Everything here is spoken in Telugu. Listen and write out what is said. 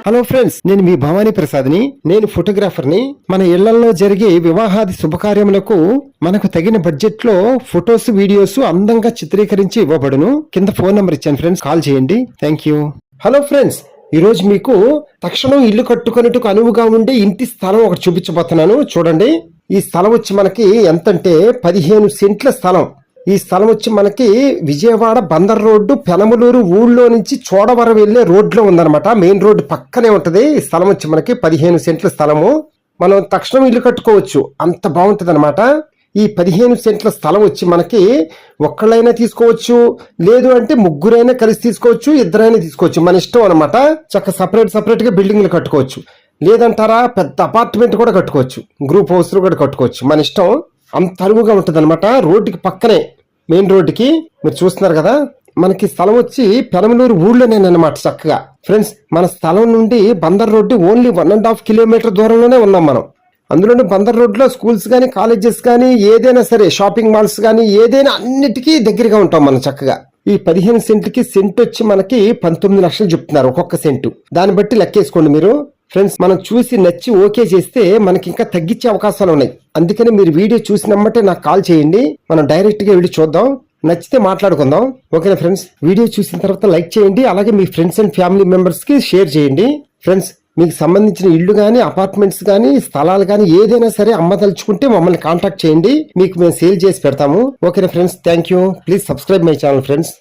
హలో ఫ్రెండ్స్, నేను మీ భవానీ ప్రసాద్ని. నేను ఫోటోగ్రాఫర్ని. మన ఇళ్లలో జరిగే వివాహాది శుభకార్యములకు మనకు తగిన బడ్జెట్ లో ఫొటోస్, వీడియోస్ అందంగా చిత్రీకరించి ఇవ్వబడును. కింద ఫోన్ నంబర్ ఇచ్చాను ఫ్రెండ్స్, కాల్ చేయండి. Thank you. హలో ఫ్రెండ్స్, ఈ రోజు మీకు తక్షణం ఇల్లు కట్టుకునేట్టుకు అనువుగా ఉండే ఇంటి స్థలం ఒకటి చూపించబోతున్నాను. చూడండి, ఈ స్థలం వచ్చి మనకి ఎంతంటే 15 సెంట్ల స్థలం. ఈ స్థలం వచ్చి మనకి విజయవాడ బందర్ రోడ్డు పెనమలూరు ఊళ్ళో నుంచి చోడవరం వెళ్లే రోడ్లో ఉందన్నమాట. మెయిన్ రోడ్డు పక్కనే ఉంటది. ఈ స్థలం వచ్చి మనకి 15 సెంట్ల స్థలము. మనం తక్షణం ఇల్లు కట్టుకోవచ్చు, అంత బాగుంటది అనమాట. ఈ 15 సెంట్ల స్థలం వచ్చి మనకి ఒక్కళ్ళైనా తీసుకోవచ్చు, లేదు అంటే ముగ్గురైనా కలిసి తీసుకోవచ్చు, ఇద్దరైనా తీసుకోవచ్చు, మన ఇష్టం అనమాట. చక్క సపరేట్ గా బిల్డింగ్లు కట్టుకోవచ్చు, లేదంటారా పెద్ద అపార్ట్మెంట్ కూడా కట్టుకోవచ్చు, గ్రూప్ హౌస్ కూడా కట్టుకోవచ్చు, మన ఇష్టం. అంత అరువుగా ఉంటుంది అనమాట. రోడ్డుకి పక్కనే, మెయిన్ రోడ్డుకి మీరు చూస్తున్నారు కదా. మనకి స్థలం వచ్చి పెనమలూరు ఊళ్ళోనేనమాట. చక్కగా ఫ్రెండ్స్, మన స్థలం నుండి బందర్ రోడ్డు ఓన్లీ 1.5 కిలోమీటర్ దూరంలోనే ఉన్నాం మనం. అందులోనే బందర్ రోడ్లో స్కూల్స్ కానీ, కాలేజెస్ కానీ, ఏదైనా సరే షాపింగ్ మాల్స్ కానీ, ఏదైనా అన్నిటికీ దగ్గరగా ఉంటాం మనం చక్కగా. ఈ 15 సెంట్లకి సెంట్ వచ్చి మనకి 19 లక్షలు చెప్తున్నారు ఒక్కొక్క సెంటు. దాన్ని బట్టి లెక్కేసుకోండి మీరు. ఫ్రెండ్స్, మనం చూసి నచ్చి ఓకే చేస్తే మనకి ఇంకా తగ్గించే అవకాశాలు ఉన్నాయి. అందుకని మీరు వీడియో చూసినమ్మంటే నాకు కాల్ చేయండి, మనం డైరెక్ట్ గా వీడియో చూద్దాం, నచ్చితే మాట్లాడుకుందాం. ఓకేనా ఫ్రెండ్స్? వీడియో చూసిన తర్వాత లైక్ చేయండి, అలాగే మీ ఫ్రెండ్స్ అండ్ ఫ్యామిలీ మెంబర్స్ కి షేర్ చేయండి. ఫ్రెండ్స్, మీకు సంబంధించిన ఇల్లు కానీ, అపార్ట్మెంట్స్ కానీ, స్థలాలు కానీ ఏదైనా సరే అమ్మదలుచుకుంటే మమ్మల్ని కాంటాక్ట్ చేయండి, మీకు మేము సేల్ చేసి పెడతాము. ఓకేనా friends? Thank you. Please subscribe my channel friends.